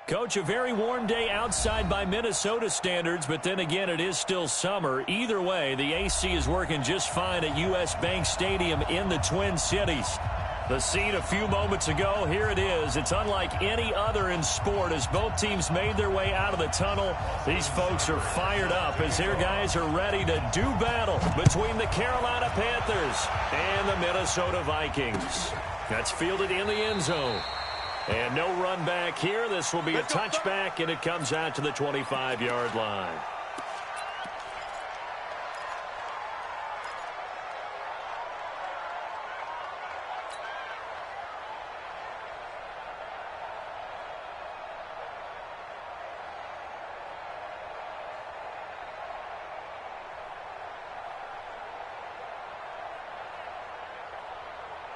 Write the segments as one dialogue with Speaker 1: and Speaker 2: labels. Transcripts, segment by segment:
Speaker 1: Coach, a very warm day outside by Minnesota standards, but then again, it is still summer. Either way, the AC is working just fine at U.S. Bank Stadium in the Twin Cities. The scene a few moments ago, here it is. It's unlike any other in sport as both teams made their way out of the tunnel. These folks are fired up as their guys are ready to do battle between the Carolina Panthers and the Minnesota Vikings. That's fielded in the end zone. And no run back here. This will be a touchback, and it comes out to the 25-yard line.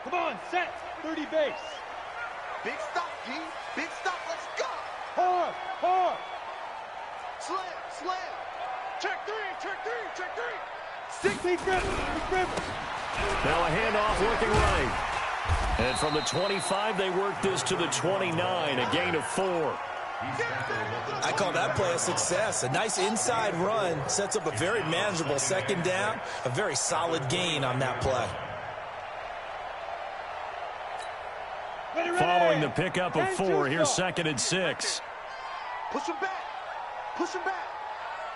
Speaker 2: Come on, set, 30 base.
Speaker 3: Big stop, G. Big stop. Let's go.
Speaker 2: Hard, hard.
Speaker 3: Slam, slam.
Speaker 2: Check three, check three, check three.
Speaker 3: Six.
Speaker 1: Now a handoff looking right. And from the 25, they work this to the 29, a gain of 4.
Speaker 4: I call that play a success. A nice inside run sets up a very manageable second down. A very solid gain on that play.
Speaker 1: Following the pickup of 4, here's 2nd and 6.
Speaker 3: Push him back. Push him back.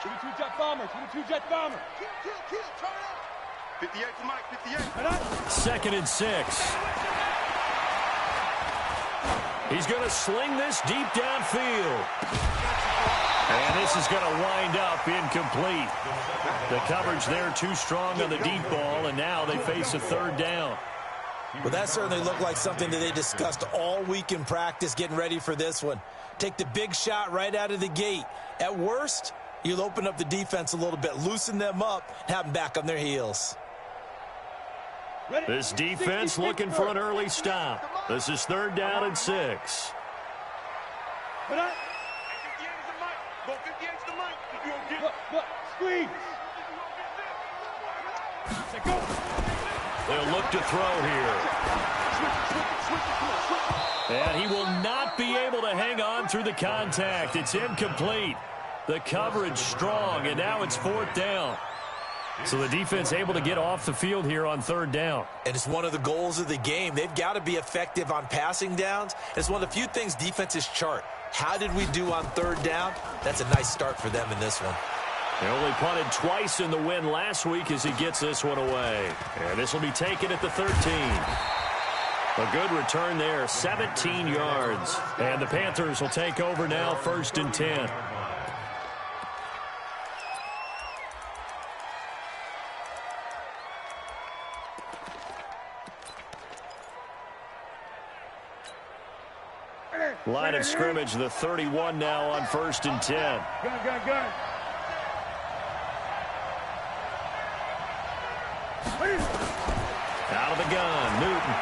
Speaker 2: 22 jet bomber, 22 jet bomber.
Speaker 3: Kill, turn up. 58 to Mike, 58.
Speaker 1: 2nd and 6. He's going to sling this deep downfield. And this is going to wind up incomplete. The coverage there too strong on the deep ball, and now they face a 3rd down.
Speaker 4: Well, that certainly looked like something that they discussed all week in practice getting ready for this one. Take the big shot right out of the gate. At worst, you'll open up the defense a little bit, loosen them up, have them back on their heels.
Speaker 1: This defense looking for an early stop. This is 3rd down and 6.
Speaker 2: Squeeze. Go.
Speaker 1: They'll look to throw here. And he will not be able to hang on through the contact. It's incomplete. The coverage strong, and now it's 4th down. So the defense able to get off the field here on 3rd down.
Speaker 4: And it's one of the goals of the game. They've got to be effective on passing downs. It's one of the few things defenses chart. How did we do on 3rd down? That's a nice start for them in this one.
Speaker 1: They only punted twice in the win last week as he gets this one away. And this will be taken at the 13. A good return there, 17 yards. And the Panthers will take over now, 1st and 10. Line of scrimmage, the 31 now on 1st and 10.
Speaker 2: Gun.
Speaker 1: Out of the gun, Newton.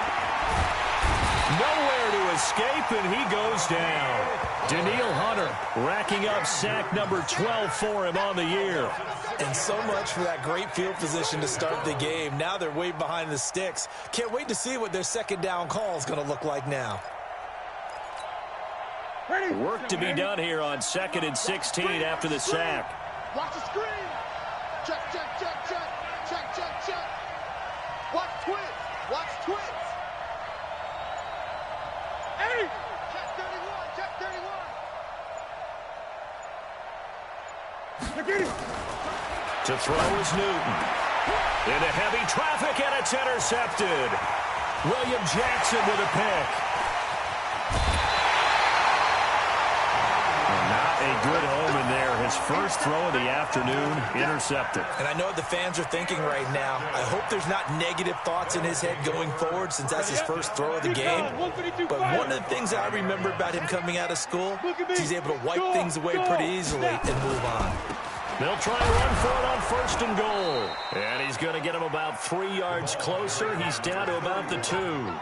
Speaker 1: Nowhere to escape, and he goes down. Daniil Hunter racking up sack number 12 for him on the year.
Speaker 4: And so much for that great field position to start the game. Now they're way behind the sticks. Can't wait to see what their 2nd down call is going to look like now.
Speaker 1: Work to be done here on 2nd and 16 after the sack.
Speaker 3: Watch the screen. Check. Watch twins.
Speaker 2: Hey!
Speaker 3: Check 31.
Speaker 2: Look at him.
Speaker 1: To throw is Newton. Into heavy traffic, and it's intercepted. William Jackson with a pick. Not a good home in there. His first throw of the afternoon, intercepted.
Speaker 4: And I know what the fans are thinking right now. I hope there's not negative thoughts in his head going forward since that's his first throw of the game. But one of the things I remember about him coming out of school is he's able to wipe things away pretty easily and move on.
Speaker 1: They'll try and run for it on 1st and goal. And he's going to get him about 3 yards closer. He's down to about the 2.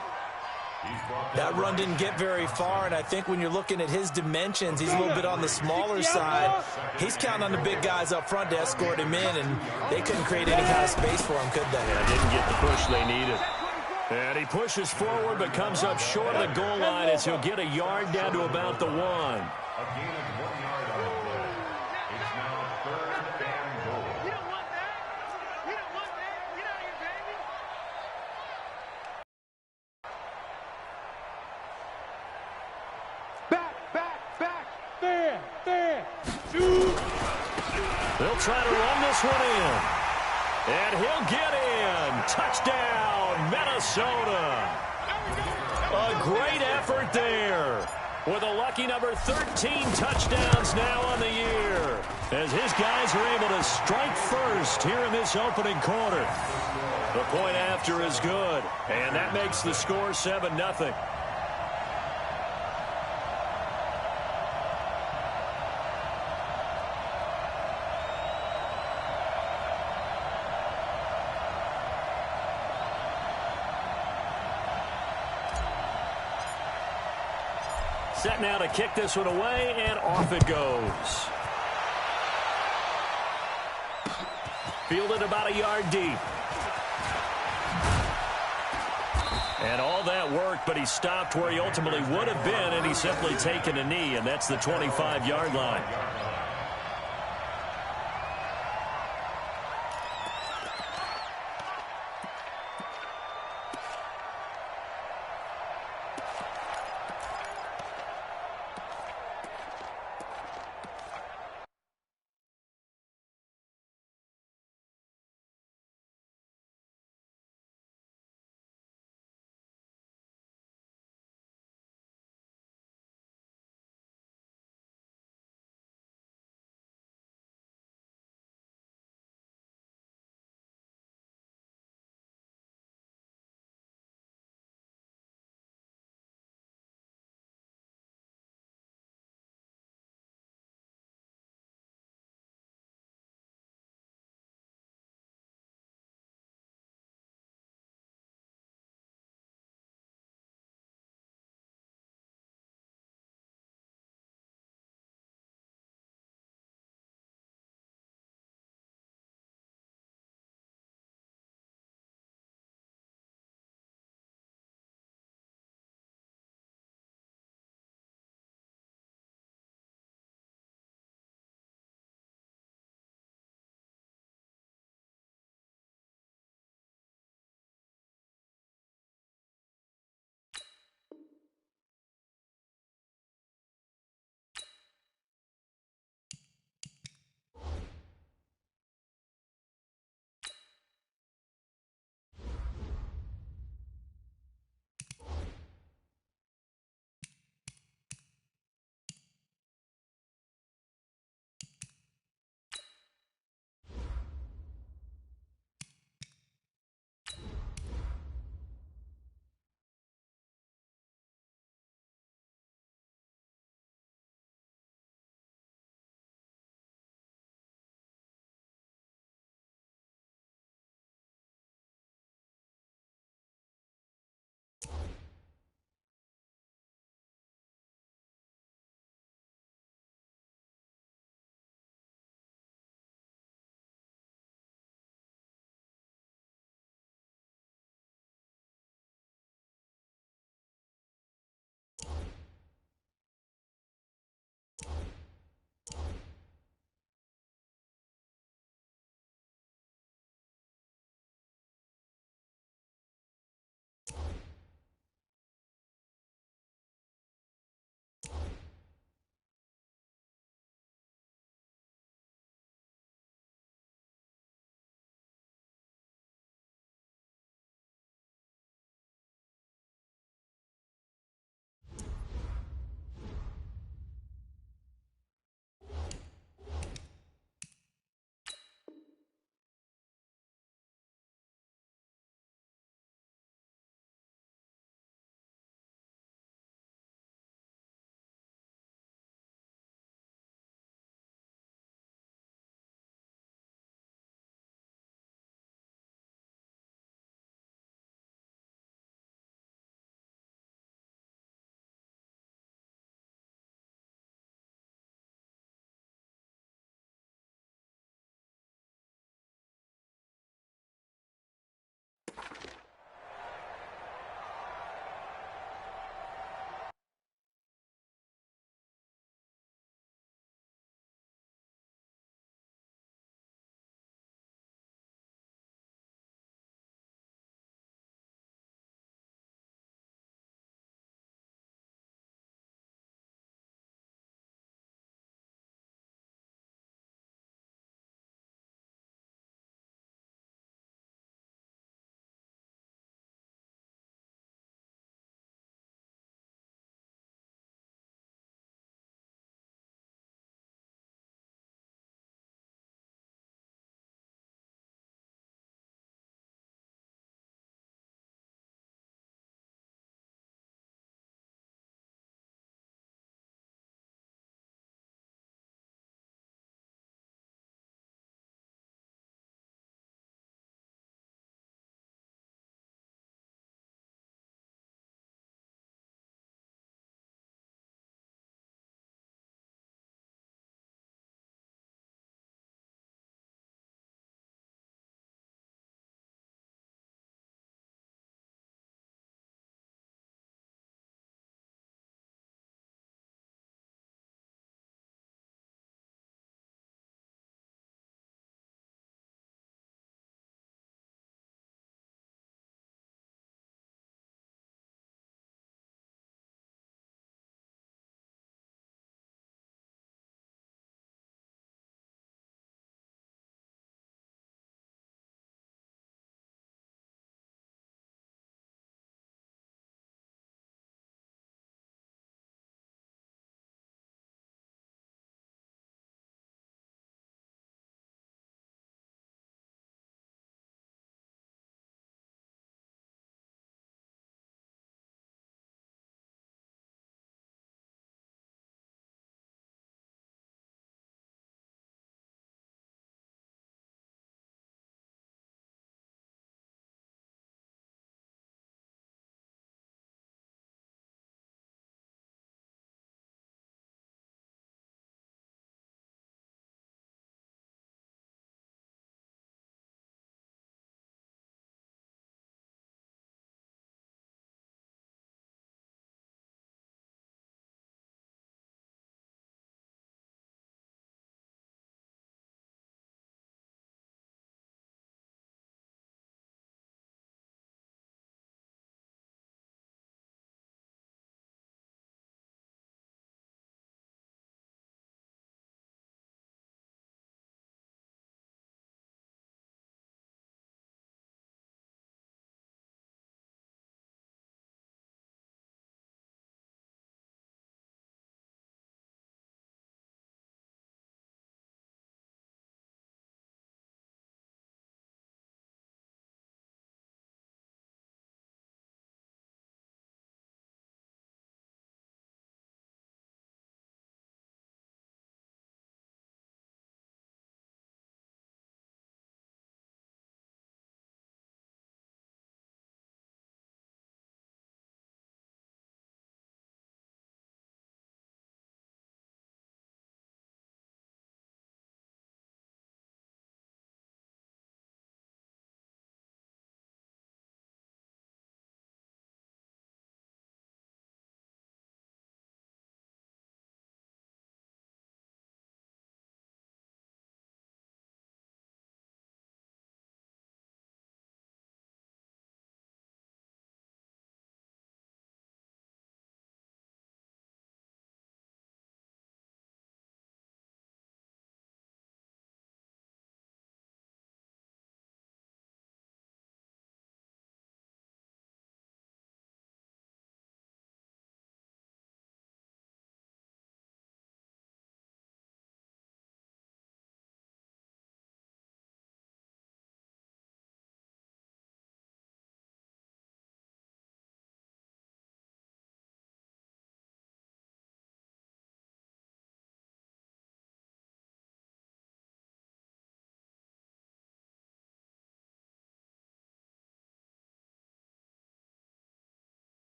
Speaker 4: That run didn't get very far, and I think when you're looking at his dimensions, he's a little bit on the smaller side. He's counting on the big guys up front to escort him in, and they couldn't create any kind of space for him, could they?
Speaker 1: Yeah, didn't get the push they needed. And he pushes forward but comes up short of the goal line as he'll get a yard down to about the 1.
Speaker 5: A gain of 1 yard on the play. It's now 3rd and goal.
Speaker 2: You don't want that. You don't want that. Get out of here, baby. Back. Fair. Shoot.
Speaker 1: They'll try to run this one in. And he'll get in. Touchdown, Minnesota. A great effort there. With a lucky number 13 touchdowns now on the year. As his guys are able to strike first here in this opening quarter. The point after is good. And that makes the score 7-0. Set now to kick this one away, and off it goes. Fielded about a yard deep. And all that worked, but he stopped where he ultimately would have been, and he's simply taken a knee, and that's the 25-yard line.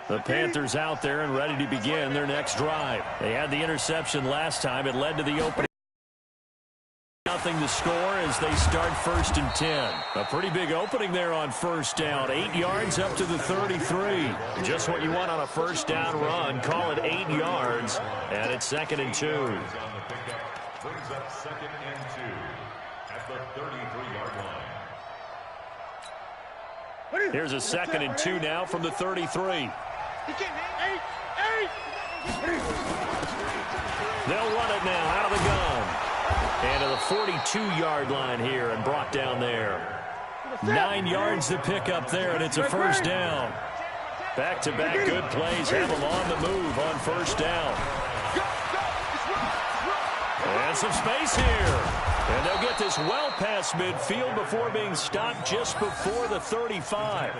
Speaker 1: The Panthers out there and ready to begin their next drive. They had the interception last time. It led to the opening. Nothing to score as they start 1st and 10. A pretty big opening there on 1st down. 8 yards up to the 33. Just what you want on a 1st down run. Call it 8 yards. And it's 2nd and 2.
Speaker 5: Brings up 2nd and 2 at the 33-yard line.
Speaker 1: Here's a 2nd and 2 now from the 33. They'll run it now out of the gun. And to the 42-yard line here and brought down there. 9 yards to pick up there, and it's a 1st down. Back-to-back good plays have them on the move on 1st down. And some space here. And they'll get this well past midfield before being stopped just before the 35.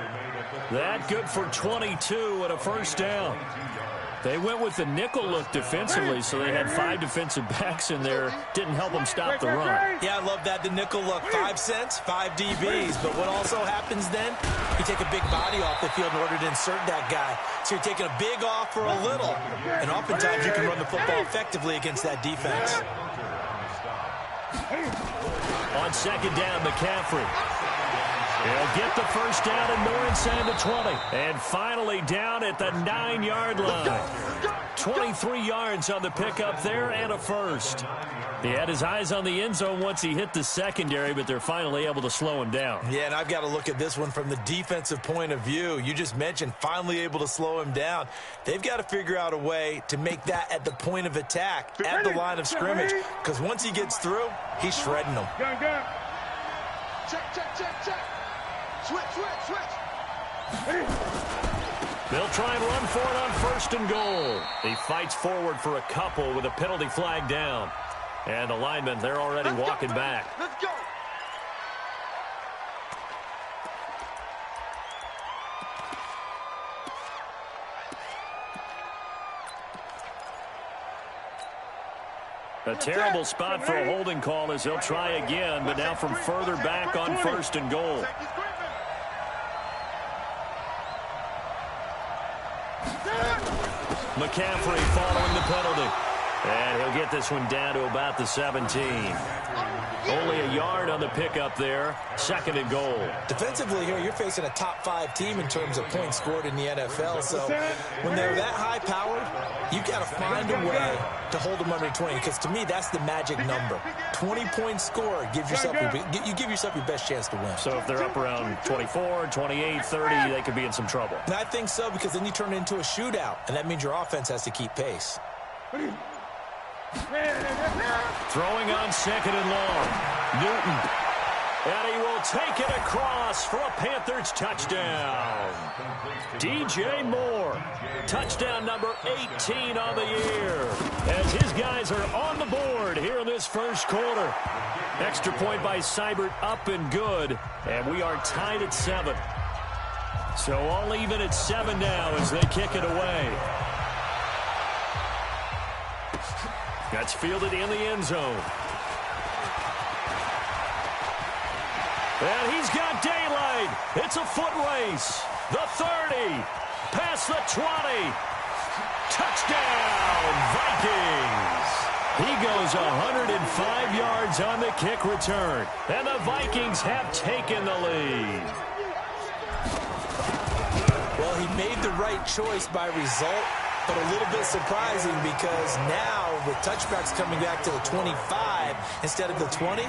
Speaker 1: That good for 22 and a 1st down. They went with the nickel look defensively, so they had 5 defensive backs in there. Didn't help them stop the run.
Speaker 4: Yeah, I love that, the nickel look. 5 cents, 5 DBs. But what also happens then, you take a big body off the field in order to insert that guy. So you're taking a big off for a little. And oftentimes you can run the football effectively against that defense.
Speaker 1: On 2nd down, McCaffrey. He'll get the 1st down and more inside the 20. And finally down at the 9-yard line. 23 yards on the pickup there and a 1st. He had his eyes on the end zone once he hit the secondary, but they're finally able to slow him down.
Speaker 4: Yeah, and I've got to look at this one from the defensive point of view. You just mentioned finally able to slow him down. They've got to figure out a way to make that at the point of attack, at the line of scrimmage, because once he gets through, he's shredding them.
Speaker 3: Check, check, check, check. Switch, switch, switch.
Speaker 1: They'll try and run for it on 1st and goal. He fights forward for a couple with a penalty flag down. And the linemen, they're already walking back.
Speaker 3: Let's go.
Speaker 1: A terrible spot for a holding call as they'll try again, but now from further back on 1st and goal. McCaffrey following the penalty. And he'll get this one down to about the 17. Only a yard on the pickup there. 2nd and goal.
Speaker 4: Defensively here, you're facing a top 5 team in terms of points scored in the NFL. So when they're that high-powered, you've got to find a way to hold them under 20. Because to me, that's the magic number. 20 points scored gives yourself you give yourself your best chance to win.
Speaker 1: So if they're up around 24, 28, 30, they could be in some trouble.
Speaker 4: And I think so, because then you turn it into a shootout, and that means your offense has to keep pace.
Speaker 1: Throwing on 2nd and long. Newton. And he will take it across for a Panthers touchdown. DJ Moore. Touchdown number 18 on the year. As his guys are on the board here in this 1st quarter. Extra point by Seibert up and good. And we are tied at 7. So all even at 7 now as they kick it away. That's fielded in the end zone. And he's got daylight. It's a foot race. The 30. Past the 20. Touchdown, Vikings. He goes 105 yards on the kick return. And the Vikings have taken the lead.
Speaker 4: Well, he made the right choice by result, but a little bit surprising because now with touchbacks coming back to the 25 instead of the 20,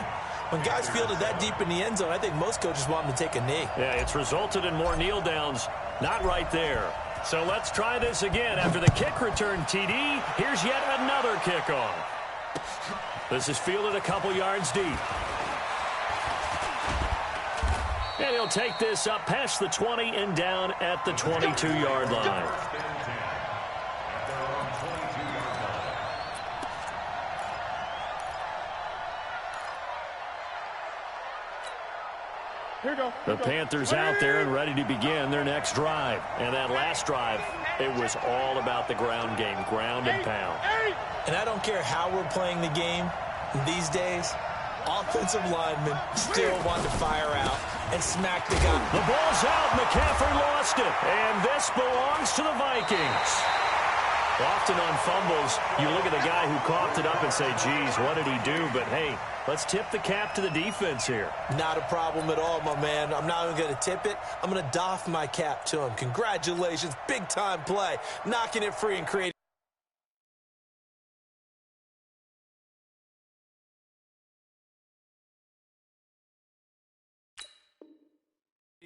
Speaker 4: when guys fielded that deep in the end zone, I think most coaches want them to take a knee.
Speaker 1: Yeah, it's resulted in more kneel downs. Not right there. So let's try this again. After the kick return TD, here's yet another kickoff. This is fielded a couple yards deep. And he'll take this up past the 20 and down at the 22-yard line. The Panthers out there and ready to begin their next drive. And that last drive, it was all about the ground game, ground and pound.
Speaker 4: And I don't care how we're playing the game these days, offensive linemen still want to fire out and smack the guy.
Speaker 1: The ball's out. McCaffrey lost it. And this belongs to the Vikings. Often on fumbles, you look at the guy who coughed it up and say, geez, what did he do? But, hey, let's tip the cap to the defense here.
Speaker 4: Not a problem at all, my man. I'm not even going to tip it. I'm going to doff my cap to him. Congratulations. Big-time play. Knocking it free and creating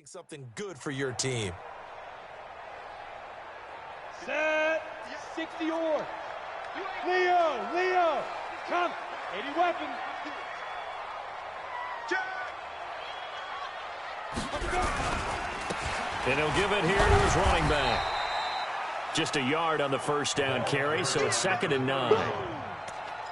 Speaker 4: something good for your team.
Speaker 2: Set. 60 or. Leo. Come. 80 weapons.
Speaker 1: And he'll give it here to his running back. Just a yard on the first down carry, so it's 2nd and 9.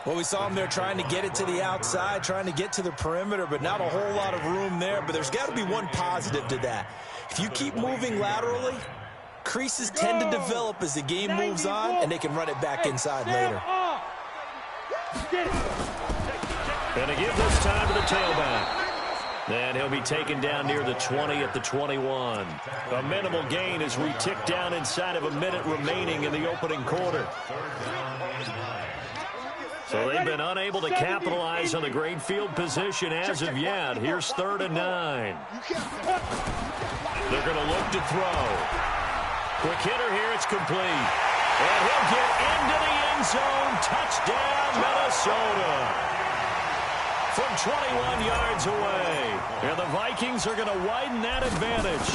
Speaker 4: Well, we saw him there trying to get it to the outside, trying to get to the perimeter, but not a whole lot of room there. But there's got to be one positive to that. If you keep moving laterally, creases tend to develop as the game moves on, and they can run it back inside later.
Speaker 1: Going to give this time to the tailback. And he'll be taken down near the 20 at the 21. A minimal gain as we tick down inside of a minute remaining in the opening quarter. So they've been unable to capitalize on the great field position as of yet. Here's 3rd and 9. They're going to look to throw. Quick hitter here. It's complete. And he'll get into the end zone. Touchdown, Minnesota. From 21 yards away. And the Vikings are going to widen that advantage.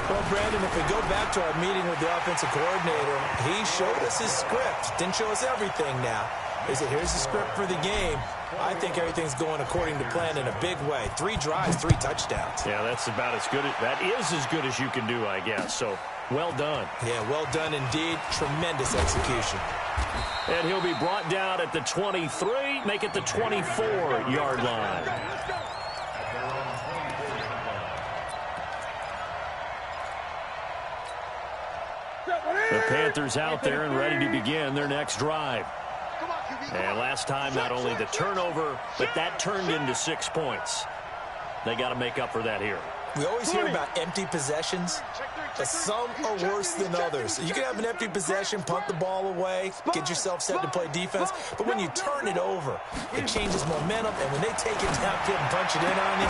Speaker 4: Well, Brandon, if we go back to our meeting with the offensive coordinator, he showed us his script. Didn't show us everything now. He said, here's the script for the game. I think everything's going according to plan in a big way. 3 drives, 3 touchdowns.
Speaker 1: Yeah, that's about as good. That is as good as you can do, I guess. So, well done.
Speaker 4: Yeah, well done indeed. Tremendous execution.
Speaker 1: And he'll be brought down at the 23, make it the 24-yard line. The Panthers out there and ready to begin their next drive. And last time, not only the turnover, but that turned into 6 points. They got to make up for that here.
Speaker 4: We always hear about empty possessions. Some are worse than others. You can have an empty possession, punt the ball away, get yourself set to play defense. But when you turn it over, it changes momentum. And when they take it downfield and punch it in on you,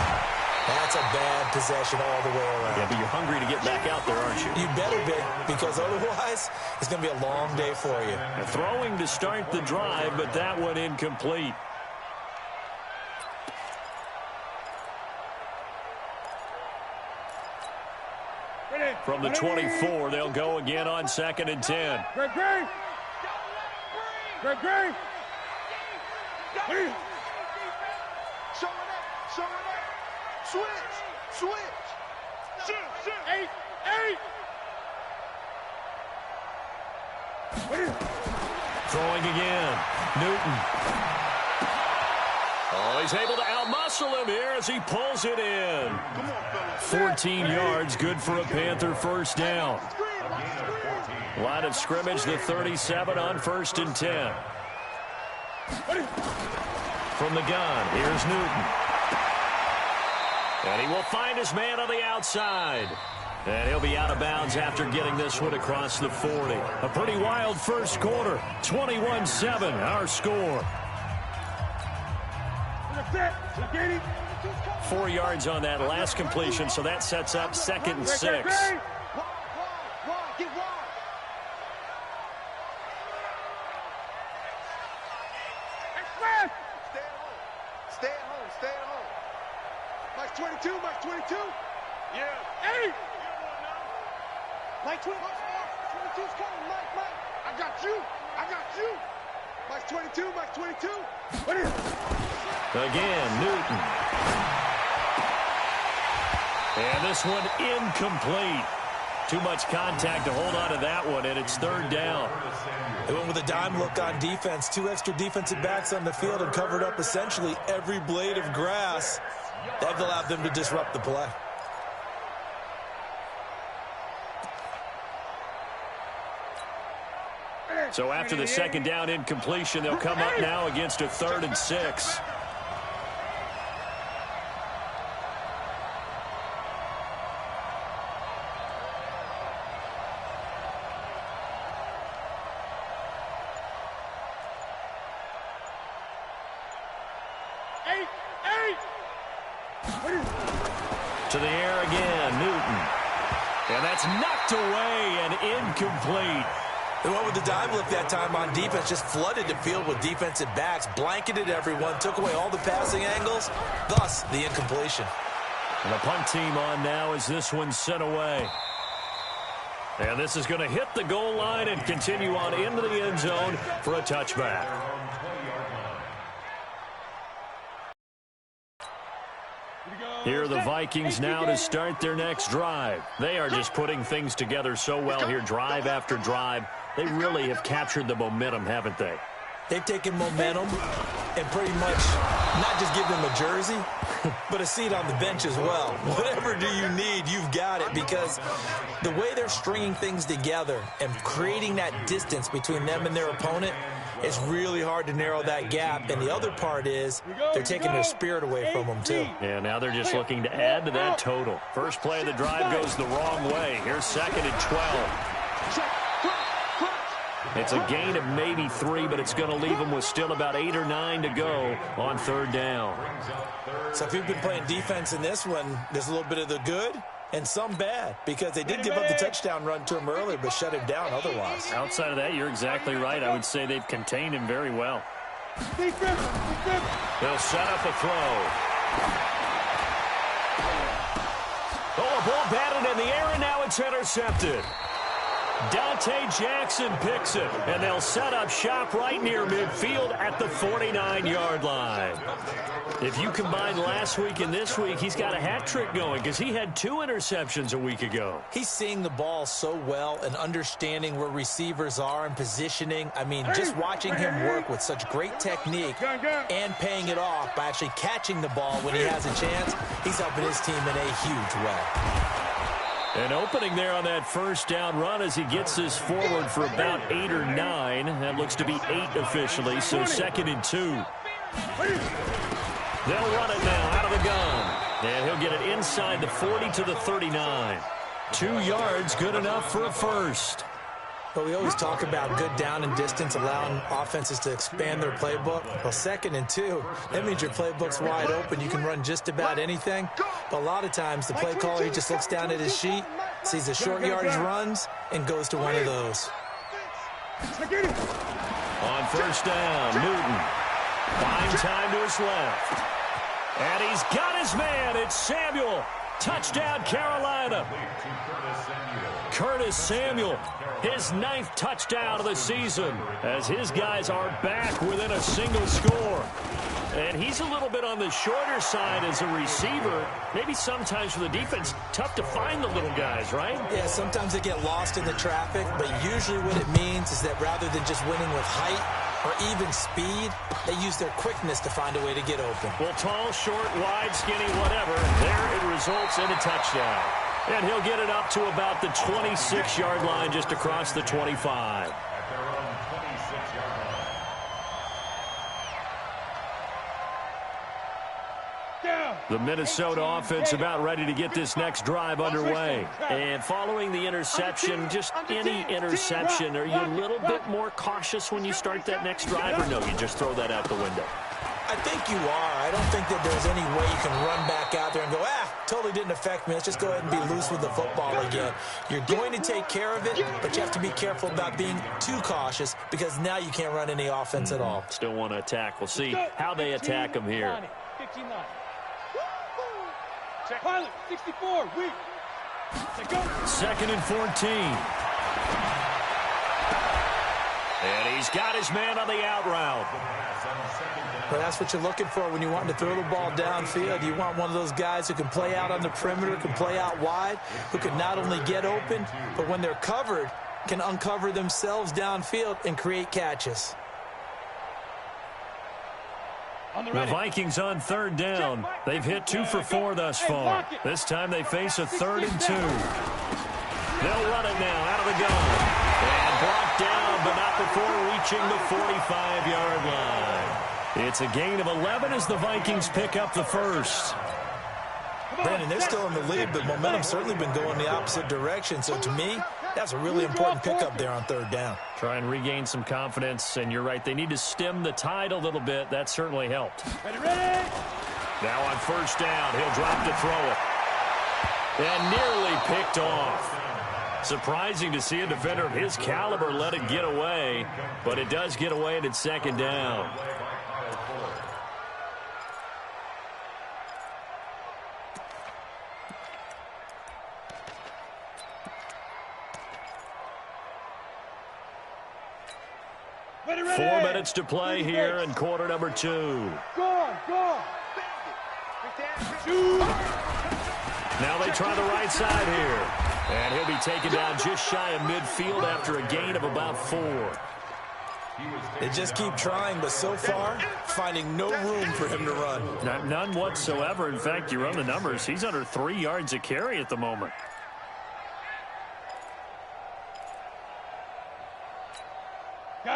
Speaker 4: that's a bad possession all the way around.
Speaker 1: Yeah, but you're hungry to get back out there, aren't you?
Speaker 4: You better be, because otherwise it's going to be a long day for you.
Speaker 1: Throwing to start the drive, but that one incomplete. From the 24, they'll go again on 2nd and 10.
Speaker 2: Greg. Show it up. Switch. Eight.
Speaker 1: Throwing again. Newton. Oh, he's able to outmuscle him here as he pulls it in. 14 yards, good for a Panther first down. Line of scrimmage, the 37 on 1st and 10. From the gun, here's Newton. And he will find his man on the outside. And he'll be out of bounds after getting this one across the 40. A pretty wild first quarter. 21-7, our score. 4 yards on that last completion, so that sets up 2nd and 6.
Speaker 3: Stay at home. Mike 22. Yeah. Hey! Mike 22's coming, Mike. I got you. Mike 22. What is it?
Speaker 1: Again, Newton. And this one incomplete. Too much contact to hold on to that one, and it's 3rd down.
Speaker 4: They went with a dime look on defense. 2 extra defensive backs on the field and covered up essentially every blade of grass. That allowed them to disrupt the play.
Speaker 1: So after the 2nd down incompletion, they'll come up now against a 3rd and 6. To the air again, Newton. And that's knocked away and incomplete.
Speaker 4: They went with the dive look that time on defense, just flooded the field with defensive backs, blanketed everyone, took away all the passing angles, thus the incompletion.
Speaker 1: And the punt team on now as this one's sent away. And this is going to hit the goal line and continue on into the end zone for a touchback. Here are the Vikings now to start their next drive. They are just putting things together so well here, drive after drive. They really have captured the momentum, haven't they?
Speaker 4: They've taken momentum and pretty much not just give them a jersey, but a seat on the bench as well. Whatever do you need, you've got it, because the way they're stringing things together and creating that distance between them and their opponent, it's really hard to narrow that gap. And the other part is they're taking their spirit away from them, too.
Speaker 1: Yeah, now they're just looking to add to that total. First play of the drive goes the wrong way. Here's 2nd and 12. It's a gain of maybe 3, but it's going to leave them with still about 8 or 9 to go on 3rd down.
Speaker 4: So if you've been playing defense in this one, there's a little bit of the good and some bad, because they did give up the touchdown run to him earlier, but shut him down otherwise.
Speaker 1: Outside of that, you're exactly right. I would say they've contained him very well. They'll set up a throw. Oh, a ball batted in the air, and now it's intercepted. Dante Jackson picks it, and they'll set up shop right near midfield at the 49-yard line. If you combine last week and this week, he's got a hat trick going because he had 2 interceptions a week ago.
Speaker 4: He's seeing the ball so well and understanding where receivers are and positioning. I mean, just watching him work with such great technique and paying it off by actually catching the ball when he has a chance, he's helping his team in a huge way.
Speaker 1: An opening there on that first down run as he gets this forward for about 8 or 9. That looks to be 8 officially, so 2nd and 2. They'll run it now out of the gun. And he'll get it inside the 40 to the 39. 2 yards, good enough for a first.
Speaker 4: Well, we always talk about good down and distance, allowing offenses to expand their playbook. Well, 2nd and 2, that means your playbook's wide open. You can run just about anything. But a lot of times, the play caller, he just looks down at his sheet, sees the short yardage runs, and goes to one of those.
Speaker 1: On first down, Newton. Fine time to his left. And he's got his man. It's Samuel. Touchdown, Carolina. Curtis Samuel, his 9th touchdown of the season, as his guys are back within a single score. And he's a little bit on the shorter side as a receiver. Maybe sometimes for the defense, tough to find the little guys, right?
Speaker 4: Yeah, sometimes they get lost in the traffic, but usually what it means is that rather than just winning with height or even speed, they use their quickness to find a way to get open.
Speaker 1: Well, tall, short, wide, skinny, whatever, there it results in a touchdown. And he'll get it up to about the 26-yard line just across the 25. The Minnesota offense about ready to get this next drive underway. And following the interception, just any interception, are you a little bit more cautious when you start that next drive, or no, you just throw that out the window?
Speaker 4: I think you are. I don't think that there's any way you can run back out there and go, totally didn't affect me. Let's just go ahead and be loose with the football again. You're going to take care of it, but you have to be careful about being too cautious because now you can't run any offense at all.
Speaker 1: Still want to attack. We'll see how they attack them here.
Speaker 2: 59. Pilot, 64, weak.
Speaker 1: 2nd and 14. And he's got his man on the out route.
Speaker 4: Well, that's what you're looking for when you want to throw the ball downfield. You want one of those guys who can play out on the perimeter, can play out wide, who can not only get open, but when they're covered, can uncover themselves downfield and create catches.
Speaker 1: The Vikings on 3rd down. They've hit 2 for 4 thus far. This time they face a 3rd and 2. They'll run it now out of the gun. And brought down, but not before reaching the 45-yard line. It's a gain of 11 as the Vikings pick up the first.
Speaker 4: Brandon, they're still in the lead, but momentum's certainly been going the opposite direction. So to me, That's a really important pickup there on third down.
Speaker 1: Try and regain some confidence, and you're right, they need to stem the tide a little bit. That certainly helped.
Speaker 2: Ready?
Speaker 1: Now on first down, he'll drop to throw it. And nearly picked off. Surprising to see a defender of his caliber let it get away, but it does get away and it's second down.
Speaker 2: Ready?
Speaker 1: 4 minutes to play here in quarter number 2.
Speaker 2: Go!
Speaker 1: Now they try the right side here. And he'll be taken down just shy of midfield after a gain of about 4.
Speaker 4: They just keep trying, but so far, finding no room for him to run.
Speaker 1: None whatsoever. In fact, you run the numbers. He's under 3 yards a carry at the moment.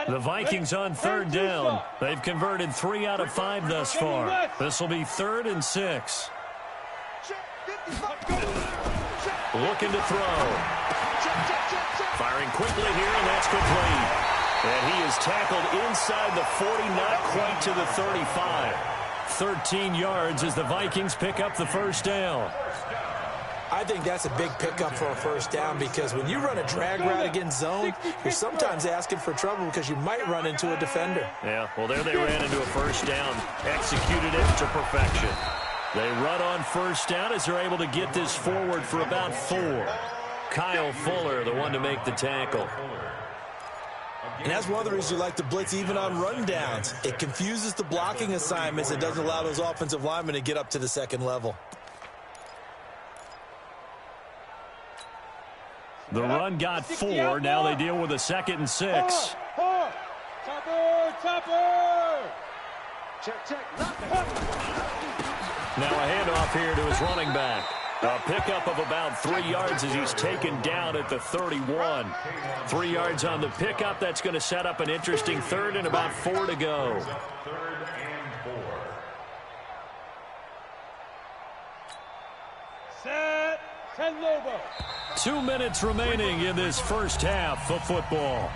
Speaker 1: The Vikings on third down. They've converted 3 out of 5 thus far. This will be 3rd and 6. Looking to throw. Firing quickly here, and that's complete. And he is tackled inside the 40, not quite to the 35. 13 yards as the Vikings pick up the first down.
Speaker 4: I think that's a big pickup for a first down because when you run a drag route against zone, you're sometimes asking for trouble because you might run into a defender.
Speaker 1: Yeah, well, there they ran into a first down. Executed it to perfection. They run on first down as they're able to get this forward for about 4. Kyle Fuller, the one to make the tackle.
Speaker 4: And that's one of the reasons you like to blitz even on rundowns. It confuses the blocking assignments. It doesn't allow those offensive linemen to get up to the second level.
Speaker 1: The run got 4. Now they deal with a 2nd and 6.
Speaker 2: Topper!
Speaker 3: Check.
Speaker 1: Now a handoff here to his running back. A pickup of about 3 yards as he's taken down at the 31. 3 yards on the pickup. That's going to set up an interesting 3rd and about 4 to go.
Speaker 5: 3rd and 4.
Speaker 2: Set. 10 Lobo.
Speaker 1: 2 minutes remaining in this first half of football.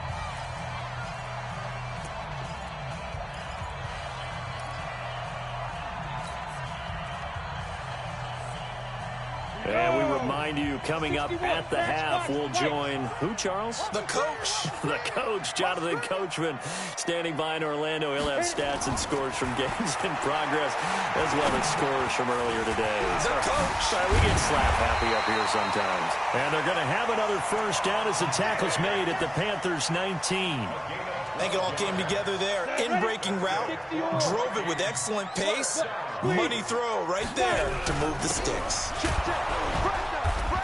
Speaker 1: And we remind you, coming up at the half, we'll join who, Charles?
Speaker 4: The coach.
Speaker 1: The coach, Jonathan Coachman, standing by in Orlando. He'll have stats and scores from games in progress, as well as scores from earlier today.
Speaker 4: The coach.
Speaker 1: Sorry, we get slap happy up here sometimes. And they're going to have another first down as the tackle's made at the Panthers' 19.
Speaker 4: I think it all came together there. In-breaking route, drove it with excellent pace. Money throw right there to move the sticks.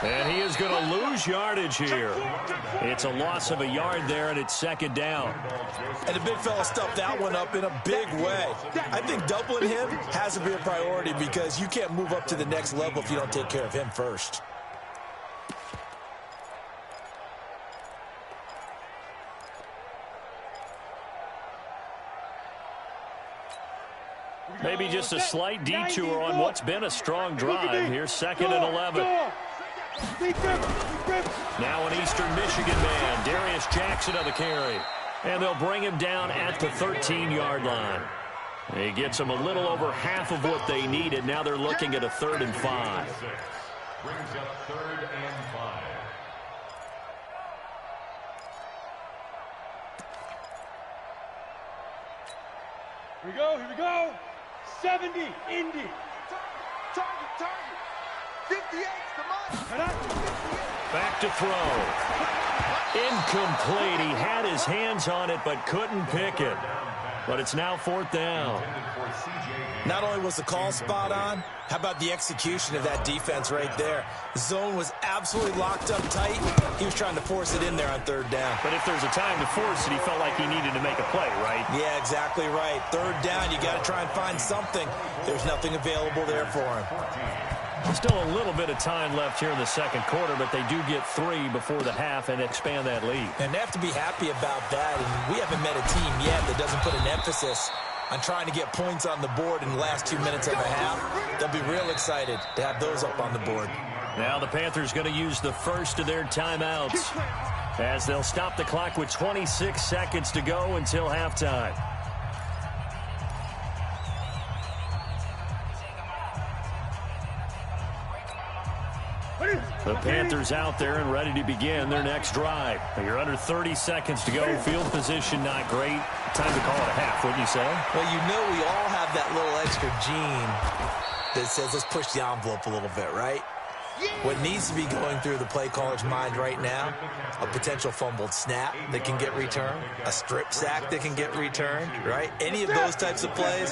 Speaker 1: And he is going to lose yardage here. It's a loss of a yard there, and it's 2nd down.
Speaker 4: And the big fella stuffed that one up in a big way. I think doubling him has to be a priority because you can't move up to the next level if you don't take care of him first.
Speaker 1: Maybe just a slight detour on what's been a strong drive. Here's 2nd and 11. Now an Eastern Michigan man, Darius Jackson on the carry. And they'll bring him down at the 13-yard line. He gets them a little over half of what they needed. Now they're looking at a 3rd and 5.
Speaker 5: Brings up 3rd and 5.
Speaker 2: Here we go. 70, Indy.
Speaker 3: Target. 58, come on.
Speaker 1: Back to throw. Incomplete. He had his hands on it but couldn't pick it. But it's now 4th down.
Speaker 4: Not only was the call spot on, how about the execution of that defense right there? The zone was absolutely locked up tight. He was trying to force it in there on 3rd down.
Speaker 1: But if there's a time to force it, he felt like he needed to make a play, right?
Speaker 4: Yeah, exactly right. 3rd down, you got to try and find something. There's nothing available there for him.
Speaker 1: Still a little bit of time left here in the 2nd quarter, but they do get 3 before the half and expand that lead.
Speaker 4: And they have to be happy about that. And we haven't met a team yet that doesn't put an emphasis on trying to get points on the board in the last 2 minutes of the half. They'll be real excited to have those up on the board.
Speaker 1: Now the Panthers going to use the first of their timeouts as they'll stop the clock with 26 seconds to go until halftime. The Panthers out there and ready to begin their next drive. You're under 30 seconds to go. Field position not great. Time to call it a half, wouldn't you say?
Speaker 4: Well, you know we all have that little extra gene that says let's push the envelope a little bit, right? What needs to be going through the play caller's mind right now, a potential fumbled snap that can get returned, a strip sack that can get returned, right? Any of those types of plays,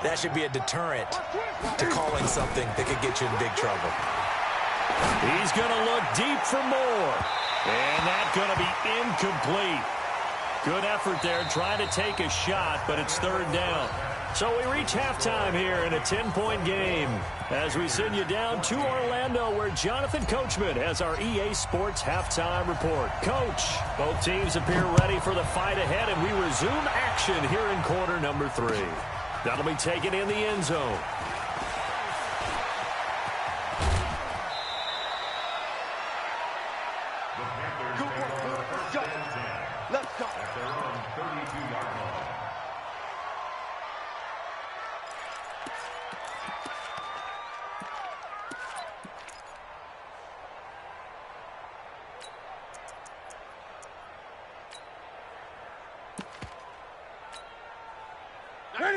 Speaker 4: that should be a deterrent to calling something that could get you in big trouble.
Speaker 1: He's going to look deep for more. And that's going to be incomplete. Good effort there trying to take a shot, but it's third down. So we reach halftime here in a 10-point game as we send you down to Orlando where Jonathan Coachman has our EA Sports halftime report. Coach, both teams appear ready for the fight ahead, and we resume action here in quarter number 3. That'll be taken in the end zone.
Speaker 3: Let's go.
Speaker 5: At their own 32-yard line.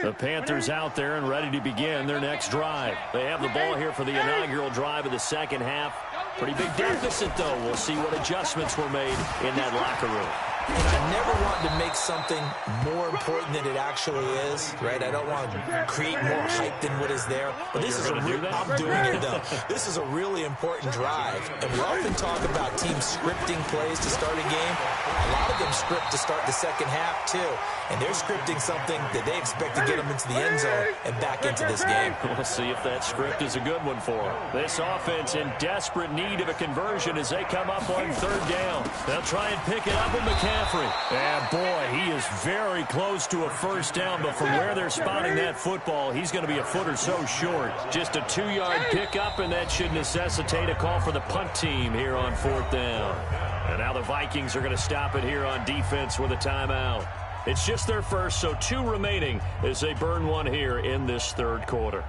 Speaker 1: The Panthers out there and ready to begin their next drive. They have the ball here for the inaugural drive of the second half. Pretty big deficit, though. We'll see what adjustments were made in that locker room.
Speaker 4: And I never want to make something more important than it actually is, right? I don't want to create more hype than what is there. But this is I'm doing it, though. This is a really important drive. And we often talk about teams scripting plays to start a game. A lot of them script to start the second half, too. And they're scripting something that they expect to get them into the end zone and back into this game.
Speaker 1: We'll see if that script is a good one for them. This offense in desperate need of a conversion as they come up on third down. They'll try and pick it up with McCaffrey. And boy, he is very close to a first down, but from where they're spotting that football, he's going to be a foot or so short. Just a 2-yard pickup, and that should necessitate a call for the punt team here on fourth down. And now the Vikings are going to stop it here on defense with a timeout. It's just their first, so 2 remaining as they burn one here in this third quarter.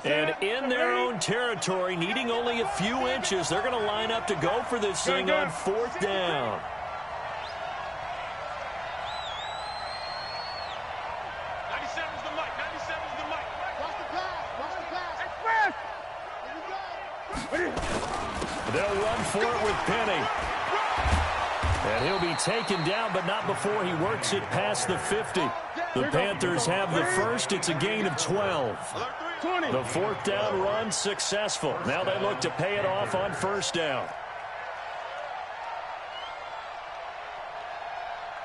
Speaker 1: And in their own territory, needing only a few inches, they're going to line up to go for this thing on fourth down. They'll run for it with Penny. And he'll be taken down, but not before he works it past the 50. The Panthers have the first. It's a gain of 12. The fourth down run successful. Now they look to pay it off on first down.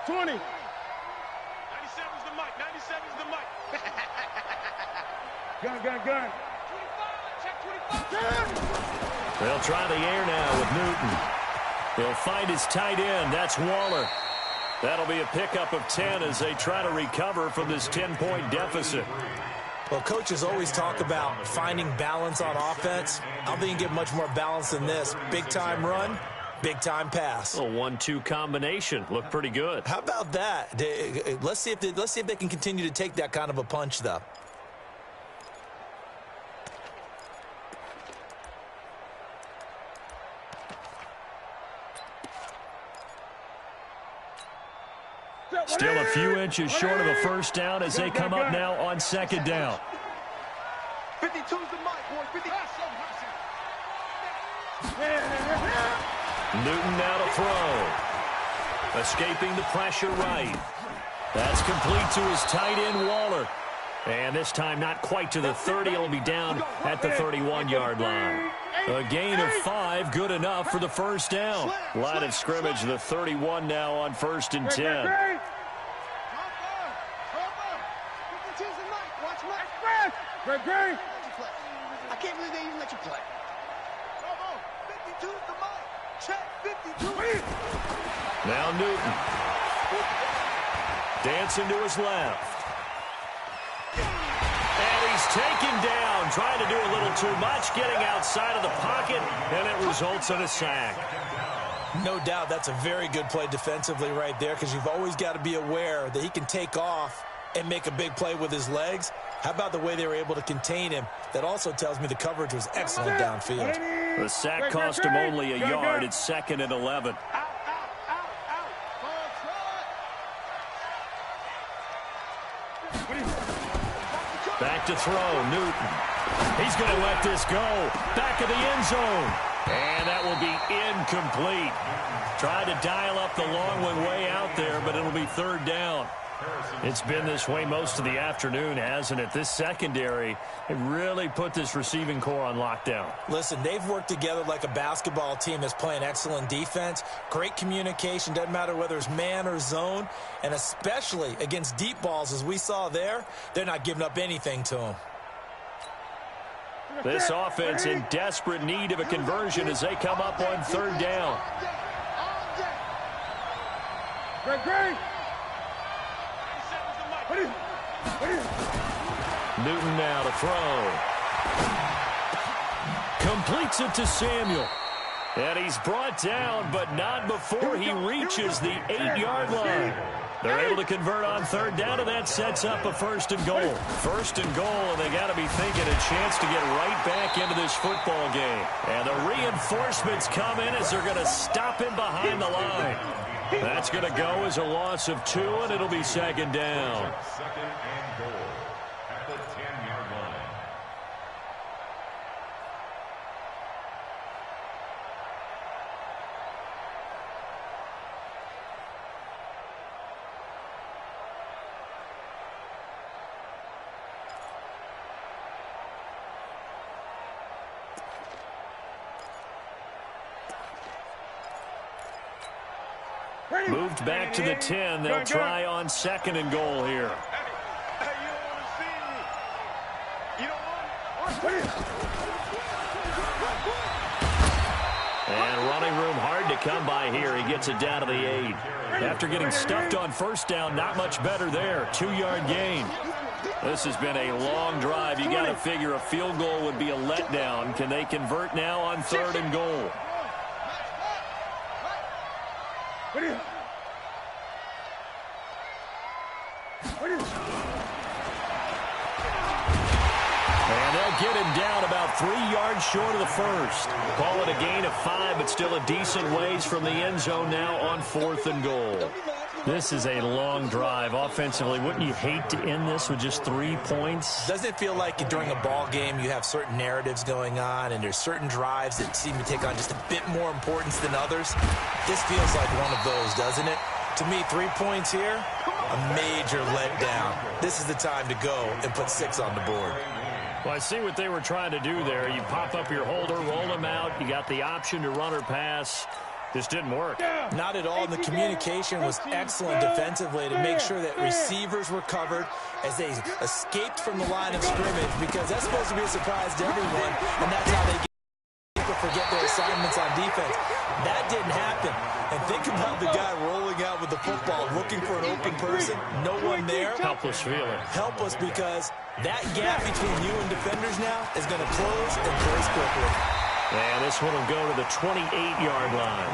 Speaker 2: 20.
Speaker 3: 97's the mic. 97's the mic.
Speaker 2: Gun.
Speaker 3: 25. Check 25.
Speaker 1: They'll try the air now with Newton. He'll find his tight end. That's Waller. That'll be a pickup of 10 as they try to recover from this 10-point deficit.
Speaker 4: Well, coaches always talk about finding balance on offense. I don't think you get much more balance than this. Big-time run, big-time pass.
Speaker 1: A 1-2 combination. Looked pretty good.
Speaker 4: How about that? Let's see if they can continue to take that kind of a punch, though.
Speaker 1: Still a few inches short of a first down as they come up now on second down.
Speaker 3: 52's the mic, boy. 50.
Speaker 1: Newton now to throw. Escaping the pressure right. That's complete to his tight end, Waller. And this time not quite to the 30. It'll be down at the 31-yard line. A gain of 5, good enough for the first down. Line of scrimmage, the 31 now on 1st and 10.
Speaker 3: I can't believe they even let you play. Bravo, 52 is the mark. Check, 52.
Speaker 1: Now Newton. Dancing to his left. And he's taken down, trying to do a little too much, getting outside of the pocket, and it results in a sack.
Speaker 4: No doubt that's a very good play defensively right there, because you've always got to be aware that he can take off and make a big play with his legs. How about the way they were able to contain him? That also tells me the coverage was excellent downfield.
Speaker 1: The sack cost him only a yard. It's 2nd and 11. Back to throw, Newton. He's going to let this go. Back of the end zone. And that will be incomplete. Tried to dial up the long one way out there, but it'll be 3rd down. It's been this way most of the afternoon, hasn't it? This secondary, it really put this receiving core on lockdown.
Speaker 4: Listen, they've worked together like a basketball team that's playing excellent defense. Great communication, doesn't matter whether it's man or zone. And especially against deep balls, as we saw there, they're not giving up anything to them.
Speaker 1: This offense in desperate need of a conversion as they come up on 3rd down.
Speaker 2: Great.
Speaker 1: Newton now to throw. Completes it to Samuel. And he's brought down, but not before he reaches the 8-yard line. They're able to convert on 3rd down, and that sets up a 1st and goal. 1st and goal, and they got to be thinking a chance to get right back into this football game. And the reinforcements come in as they're going to stop him behind the line. That's going to go as a loss of 2, and it'll be 2nd down.
Speaker 5: 2nd and goal at the 10-yard line.
Speaker 1: Moved back to the 10. They'll try on 2nd and goal here.
Speaker 3: Hey, you don't want to see me. You don't want it.
Speaker 1: And running room hard to come by here. He gets it down to the 8. After getting stuffed on 1st down, not much better there. 2-yard gain. This has been a long drive. You got to figure a field goal would be a letdown. Can they convert now on 3rd and goal? And they'll get him down about 3 yards short of the 1st. Call it a gain of 5, but still a decent ways from the end zone now on 4th and goal. This is a long drive. Offensively, wouldn't you hate to end this with just 3 points?
Speaker 4: Doesn't it feel like during a ball game you have certain narratives going on and there's certain drives that seem to take on just a bit more importance than others? This feels like one of those, doesn't it? To me, 3 points here, a major letdown. This is the time to go and put 6 on the board.
Speaker 1: Well, I see what they were trying to do there. You pop up your holder, roll him out. You got the option to run or pass. This didn't work.
Speaker 4: Not at all. And the communication was excellent defensively to make sure that receivers were covered as they escaped from the line of scrimmage, because that's supposed to be a surprise to everyone, and that's how they forget their assignments on defense. That didn't happen. And think about the guy rolling out with the football, looking for an open person, no one there.
Speaker 1: Helpless feeling.
Speaker 4: Helpless, because that gap between you and defenders now is going to close and close quickly.
Speaker 1: And this one will go to the 28-yard line.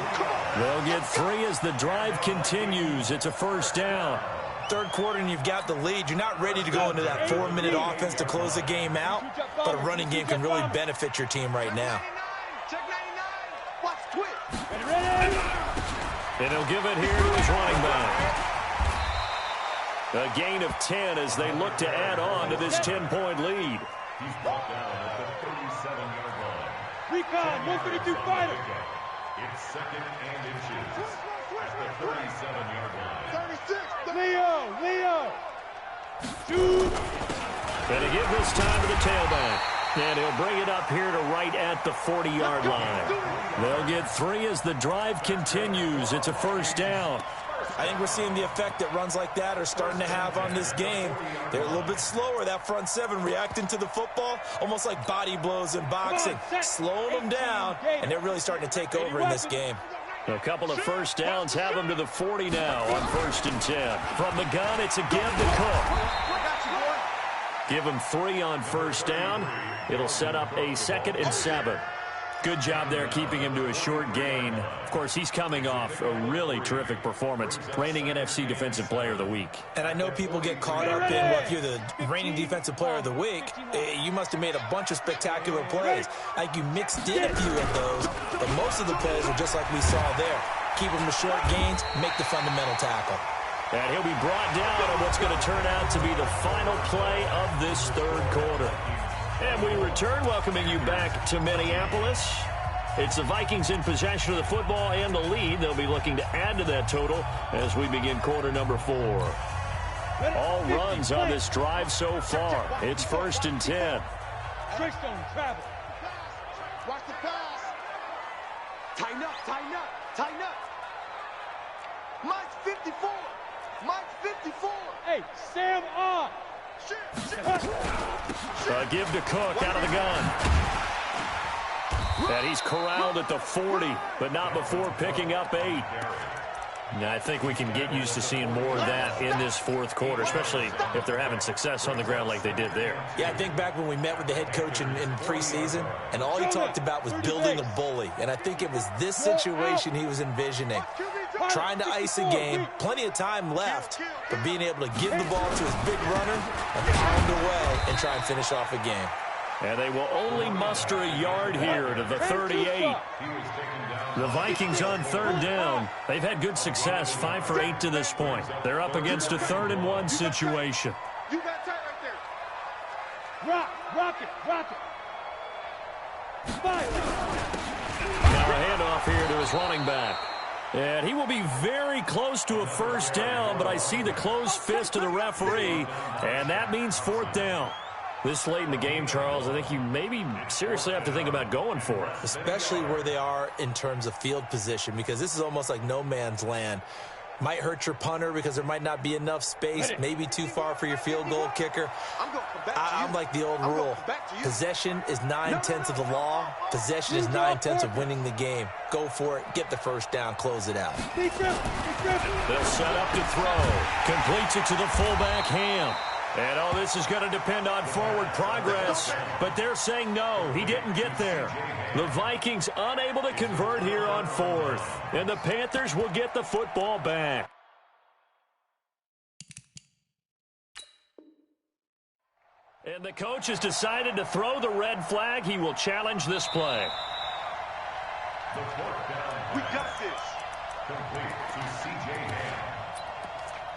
Speaker 1: They'll get 3 as the drive continues. It's a 1st down.
Speaker 4: 3rd quarter and you've got the lead. You're not ready to go into that 4-minute offense to close the game out, but a running game can really benefit your team right now.
Speaker 3: Check 99. Watch twitch.
Speaker 1: And he'll give it here to his running back. A gain of 10 as they look to add on to this 10-point lead.
Speaker 5: He's brought down at the 37-yard line.
Speaker 2: Recon, 132 fighter.
Speaker 5: It's 2nd and inches at the 37-yard line.
Speaker 3: 36.
Speaker 2: Leo. Shoot.
Speaker 1: And to give this time to the tailback. And he'll bring it up here to right at the 40-yard line. They'll get 3 as the drive continues. It's a 1st down.
Speaker 4: I think we're seeing the effect that runs like that are starting to have on this game. They're a little bit slower, that front seven, reacting to the football, almost like body blows in boxing, slowing them down, and they're really starting to take over in this game.
Speaker 1: A couple of first downs have them to the 40 now on 1st and 10. From the gun, it's a give to Cook. Give him 3 on 1st down. It'll set up a 2nd and 7. Good job there keeping him to a short gain. Of course, he's coming off a really terrific performance, reigning NFC Defensive Player of the Week. And I know people get caught up in, well, if you're the reigning Defensive Player of the Week, you must have made a bunch of spectacular plays. Like you mixed in a few of those, but most of the plays are just like we saw there. Keep them to short gains, make the fundamental tackle. And he'll be brought down on what's going to turn out to be the final play of this 3rd quarter. And we return, welcoming you back to Minneapolis. It's the Vikings in possession of the football and the lead. They'll be looking to add to that total as we begin quarter number 4. All runs on this drive so far. It's 1st and 10.
Speaker 2: Trick stone, travel.
Speaker 3: Watch the pass. Tighten up, tighten up, tighten up. Mike's 54. Mike's 54.
Speaker 2: Hey, Sam on.
Speaker 1: Give to Cook out of the gun. And he's corralled at the 40, but not before picking up 8. Now, I think we can get used to seeing more of that in this 4th quarter, especially if they're having success on the ground like they did there.
Speaker 4: Yeah, I think back when we met with the head coach in preseason, and all he talked about was building a bully. And I think it was this situation he was envisioning. Trying to ice a game, plenty of time left, but being able to give the ball to his big runner and pound away and try and finish off a game.
Speaker 1: And they will only muster a yard here to the 38. The Vikings on 3rd down. They've had good success, 5 for 8 to this point. They're up against a 3rd and 1 situation.
Speaker 3: You got tight right there.
Speaker 2: Rock it. Fire.
Speaker 1: Now a handoff here to his running back. And he will be very close to a 1st down, but I see the closed fist of the referee, and that means 4th down. This late in the game, Charles, I think you maybe seriously have to think about going for it.
Speaker 4: Especially where they are in terms of field position, because this is almost like no man's land. Might hurt your punter because there might not be enough space, maybe too far for your field goal kicker. I'm like the old rule. Possession is 9/10 of the law. Possession is 9/10 of winning the game. Go for it. Get the 1st down. Close it out.
Speaker 1: They'll set up to throw. Completes it to the fullback, Ham. And, oh, this is going to depend on forward progress. But they're saying no, he didn't get there. The Vikings unable to convert here on 4th. And the Panthers will get the football back. And the coach has decided to throw the red flag. He will challenge this play.
Speaker 3: We got this.
Speaker 5: Complete to C.J. Ham.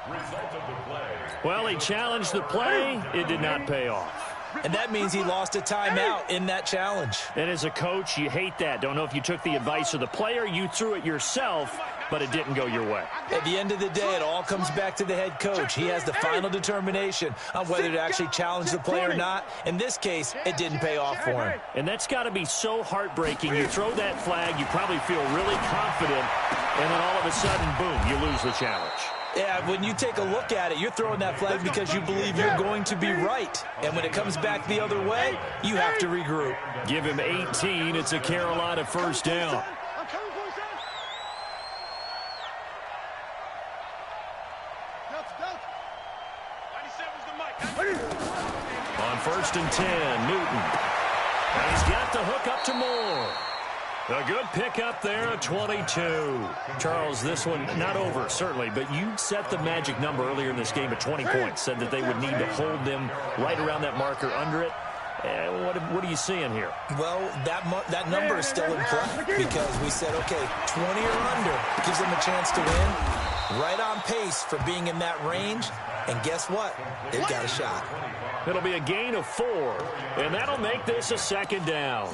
Speaker 5: Result of the play.
Speaker 1: Well, he challenged the play. It did not pay off.
Speaker 4: And that means he lost a timeout in that challenge.
Speaker 1: And as a coach, you hate that. Don't know if you took the advice of the player. You threw it yourself, but it didn't go your way.
Speaker 4: At the end of the day, it all comes back to the head coach. He has the final determination on whether to actually challenge the play or not. In this case, it didn't pay off for him.
Speaker 1: And that's got to be so heartbreaking. You throw that flag, you probably feel really confident, and then all of a sudden, boom, you lose the challenge.
Speaker 4: Yeah, when you take a look at it, you're throwing that flag because you believe you're going to be right. And when it comes back the other way, you have to regroup.
Speaker 1: Give him 18. It's a Carolina 1st down. On 1st and 10, Newton. And he's got the hook up to Moore. A good pickup there at 22. Charles, this one not over, certainly, but you set the magic number earlier in this game at 20 points, said that they would need to hold them right around that marker under it. What are you seeing here?
Speaker 4: Well, that number is still in play because we said, okay, 20 or under gives them a chance to win. Right on pace for being in that range. And guess what? They've got a shot.
Speaker 1: It'll be a gain of 4, and that'll make this a 2nd down.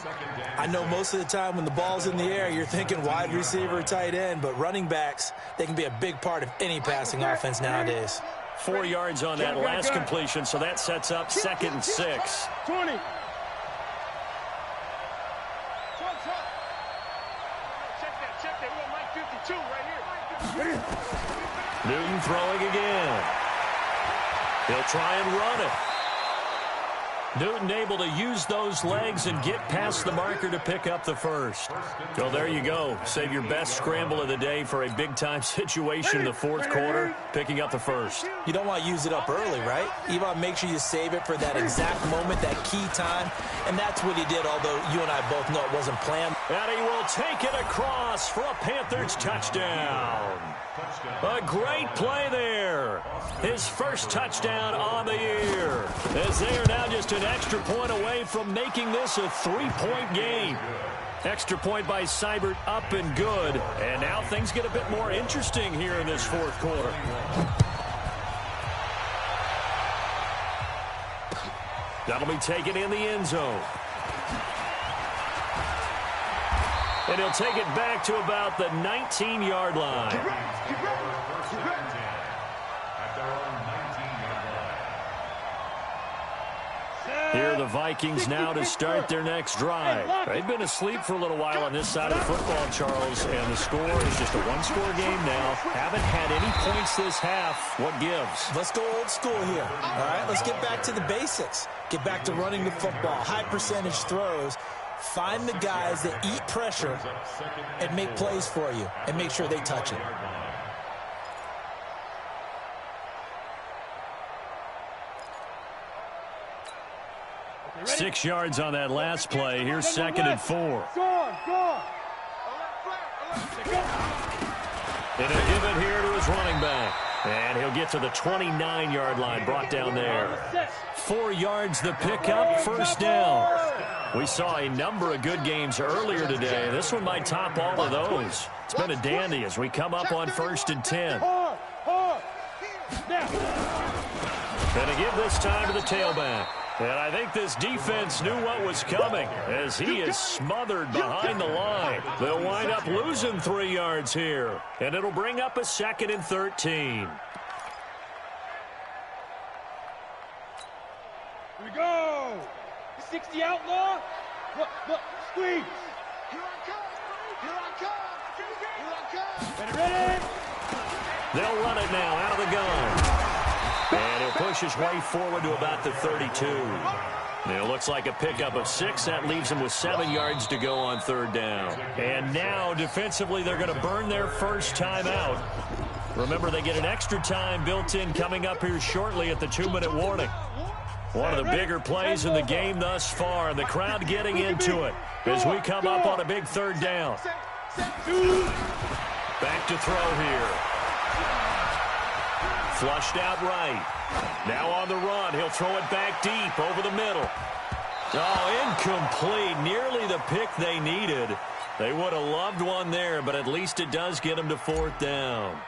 Speaker 4: I know most of the time when the ball's in the air, you're thinking wide receiver or tight end, but running backs, they can be a big part of any passing offense nowadays.
Speaker 1: 4 yards on that last completion, so that sets up 2nd and 6.
Speaker 2: 20.
Speaker 3: Check that. We got Mike 52 right here.
Speaker 1: Newton throwing again. He'll try and run it. Newton able to use those legs and get past the marker to pick up the first. So there you go. Save your best scramble of the day for a big-time situation in the fourth quarter, picking up the first.
Speaker 4: You don't want to use it up early, right? You want to make sure you save it for that exact moment, that key time, and that's what he did, although you and I both know it wasn't planned.
Speaker 1: And he will take it across for a Panthers touchdown. A great play there. His first touchdown on the year, as they are now just an extra point away from making this a 3-point game. Extra point by Seibert, up and good. And now things get a bit more interesting here in this fourth quarter. That'll be taken in the end zone. And he'll take it back to about the 19-yard line. Here are the Vikings now to start their next drive. They've been asleep for a little while on this side of the football, Charles, and the score is just a one-score game now. Haven't had any points this half. What gives?
Speaker 4: Let's go old school here. All right, let's get back to the basics. Get back to running the football, high percentage throws. Find the guys that eat pressure and make plays for you and make sure they touch it.
Speaker 1: Six yards on that last play. Here's 2nd and 4. And he'll give it here to his running back. And he'll get to the 29-yard line, brought down there. 4 yards the pickup, first down. We saw a number of good games earlier today. This one might top all of those. It's been a dandy as we come up on 1st and 10. And to give this time to the tailback. And I think this defense knew what was coming as he is smothered behind the line. They'll wind up losing 3 yards here. And it'll bring up a 2nd and 13.
Speaker 2: Here we go. 60 outlaw. Look, squeeze.
Speaker 3: Here I come. Here I come. Here I come.
Speaker 2: Ready.
Speaker 1: They'll run it now out of the gun. And he'll push his way forward to about the 32. It looks like a pickup of 6. That leaves him with 7 yards to go on 3rd down. And now, defensively, they're going to burn their first time out. Remember, they get an extra time built in coming up here shortly at the 2-minute warning. One of the bigger plays in the game thus far, and the crowd getting into it as we come up on a big 3rd down. Back to throw here. Flushed out right. Now on the run. He'll throw it back deep over the middle. Oh, incomplete. Nearly the pick they needed. They would have loved one there, but at least it does get them to 4th down.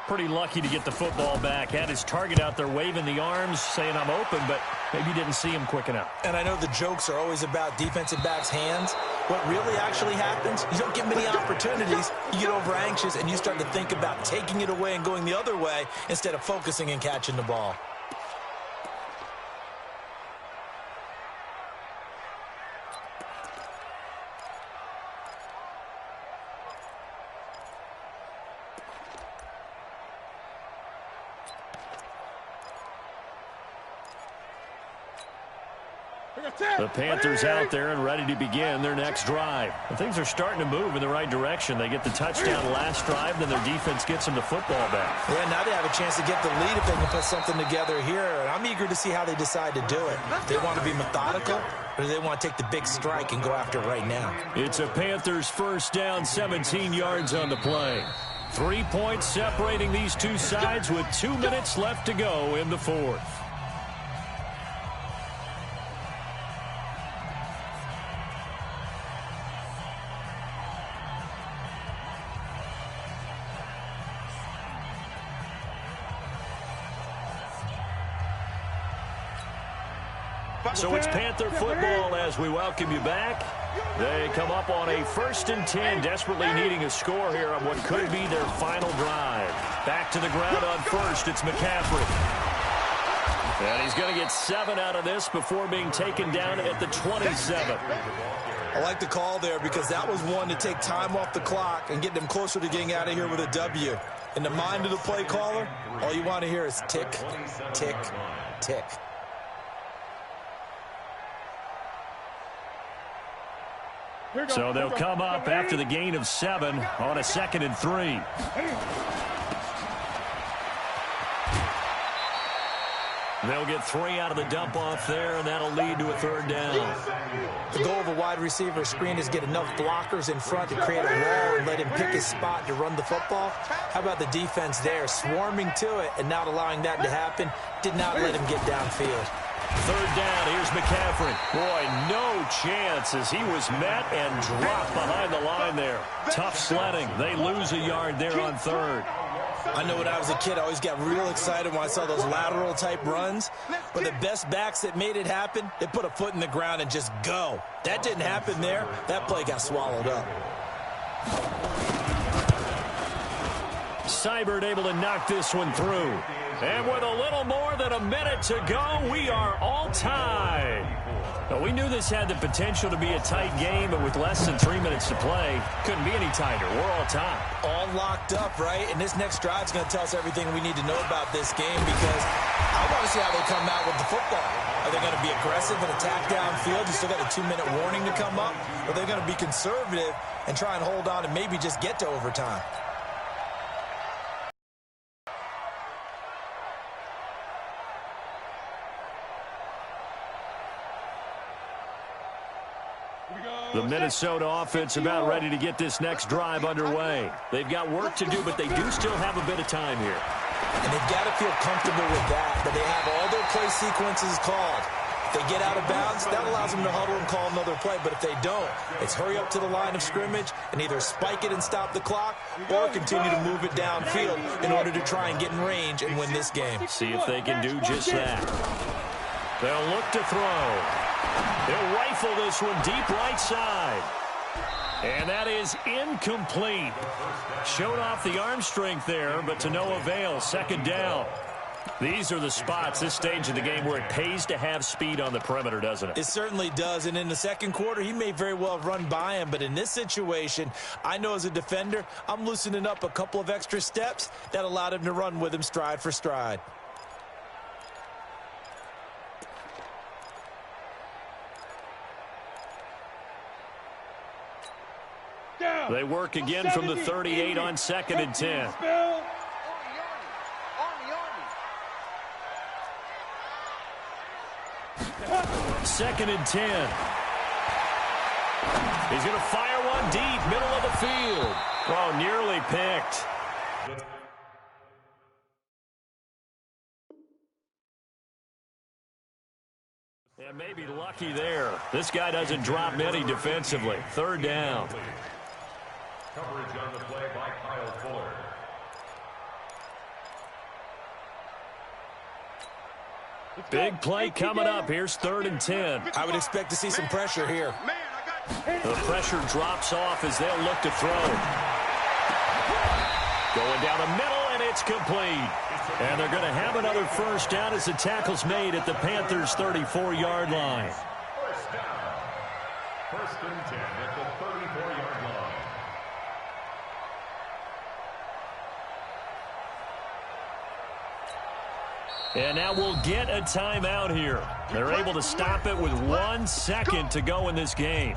Speaker 1: Pretty lucky to get the football back. Had his target out there waving the arms, saying I'm open, but maybe didn't see him quick enough.
Speaker 4: And I know the jokes are always about defensive backs' hands. What really actually happens, you don't get many opportunities. You get over anxious, and you start to think about taking it away and going the other way instead of focusing and catching the ball.
Speaker 1: The Panthers out there and ready to begin their next drive. And things are starting to move in the right direction. They get the touchdown last drive, then their defense gets them the football back.
Speaker 4: Yeah, now they have a chance to get the lead if they can put something together here. And I'm eager to see how they decide to do it. They want to be methodical, or do they want to take the big strike and go after it right now?
Speaker 1: It's a Panthers first down, 17 yards on the play. 3 points separating these two sides with 2 minutes left to go in the fourth. So it's Panther football as we welcome you back. They come up on a 1st and 10, desperately needing a score here on what could be their final drive. Back to the ground on 1st, it's McCaffrey. And he's going to get 7 out of this before being taken down at the 27.
Speaker 4: I like the call there because that was one to take time off the clock and get them closer to getting out of here with a W. In the mind of the play caller, all you want to hear is tick, tick, tick.
Speaker 1: So they'll come up after the gain of 7 on a 2nd and 3. They'll get 3 out of the dump-off there, and that'll lead to a 3rd down.
Speaker 4: The goal of a wide receiver screen is get enough blockers in front to create a wall and let him pick his spot to run the football. How about the defense there, swarming to it and not allowing that to happen? Did not let him get downfield.
Speaker 1: 3rd down, here's McCaffrey. Boy, no chance as he was met and dropped behind the line there. Tough sledding. They lose a yard there on 3rd.
Speaker 4: I know when I was a kid, I always got real excited when I saw those lateral-type runs. But the best backs that made it happen, they put a foot in the ground and just go. That didn't happen there. That play got swallowed up.
Speaker 1: Seibert able to knock this one through. And with a little more than a minute to go, we are all tied. Well, we knew this had the potential to be a tight game, but with less than 3 minutes to play, couldn't be any tighter. We're all tied.
Speaker 4: All locked up, right? And this next drive is going to tell us everything we need to know about this game because I want to see how they come out with the football. Are they going to be aggressive and attack downfield? You still got a 2-minute warning to come up? Or are they going to be conservative and try and hold on and maybe just get to overtime?
Speaker 1: The Minnesota offense about ready to get this next drive underway. They've got work to do, but they do still have a bit of time here.
Speaker 4: And they've got to feel comfortable with that they have all their play sequences called. If they get out of bounds, that allows them to huddle and call another play. But if they don't, it's hurry up to the line of scrimmage and either spike it and stop the clock or continue to move it downfield in order to try and get in range and win this game.
Speaker 1: See if they can do just that. They'll look to throw. They'll rifle this one deep right side. And that is incomplete. Showed off the arm strength there, but to no avail. 2nd down. These are the spots, this stage of the game, where it pays to have speed on the perimeter, doesn't it?
Speaker 4: It certainly does. And in the 2nd quarter, he may very well have run by him. But in this situation, I know as a defender, I'm loosening up a couple of extra steps that allowed him to run with him stride for stride.
Speaker 1: They work again from the 38 on 2nd and 10. 2nd and 10. He's going to fire one deep, middle of the field. Oh, nearly picked. And maybe lucky there. This guy doesn't drop many defensively. 3rd down.
Speaker 5: Coverage on the play by Kyle Fuller.
Speaker 1: Big play coming up. Here's 3rd and 10.
Speaker 4: I would expect to see some pressure here.
Speaker 1: The pressure drops off as they'll look to throw. Going down the middle, and it's complete. And they're going to have another 1st down as the tackle's made at the Panthers' 34-yard line.
Speaker 5: 1st down. 1st and 10 at the 34-yard line.
Speaker 1: And now we'll get a timeout here. They're able to stop it with 1 second to go in this game.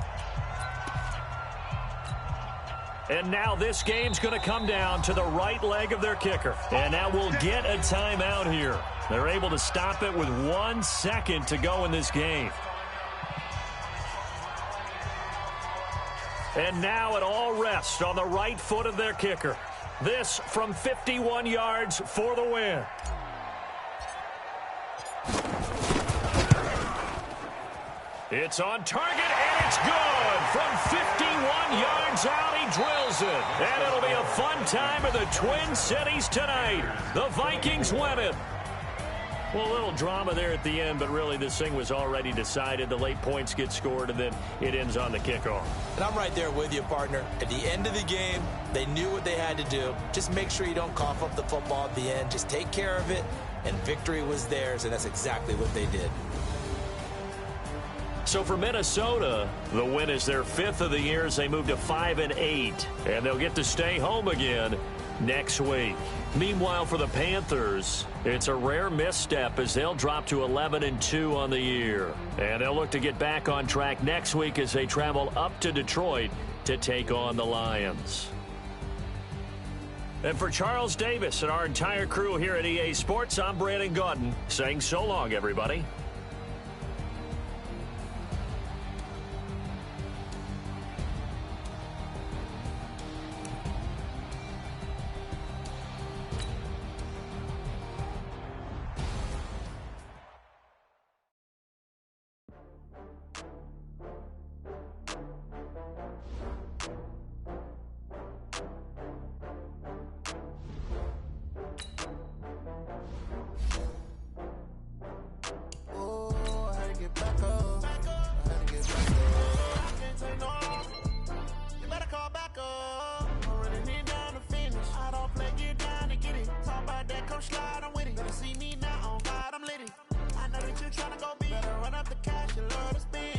Speaker 1: And now this game's going to come down to the right leg of their kicker. And now we'll get a timeout here. They're able to stop it with 1 second to go in this game. And now it all rests on the right foot of their kicker. This from 51 yards for the win. It's on target, and it's good. From 51 yards out, he drills it. And it'll be a fun time in the Twin Cities tonight. The Vikings win it. Well, a little drama there at the end, but really this thing was already decided. The late points get scored, and then it ends on the kickoff.
Speaker 4: And I'm right there with you, partner. At the end of the game, they knew what they had to do. Just make sure you don't cough up the football at the end. Just take care of it, and victory was theirs, and that's exactly what they did.
Speaker 1: So for Minnesota, the win is their 5th of the year as they move to 5-8, and they'll get to stay home again next week. Meanwhile, for the Panthers, it's a rare misstep as they'll drop to 11-2 on the year. And they'll look to get back on track next week as they travel up to Detroit to take on the Lions. And for Charles Davis and our entire crew here at EA Sports, I'm Brandon Gaudin saying so long, everybody.
Speaker 6: Slide, I'm with it. Better see me now, on God, I'm litty. I know that you're trying to go big. Better run up the cash, you love to spend.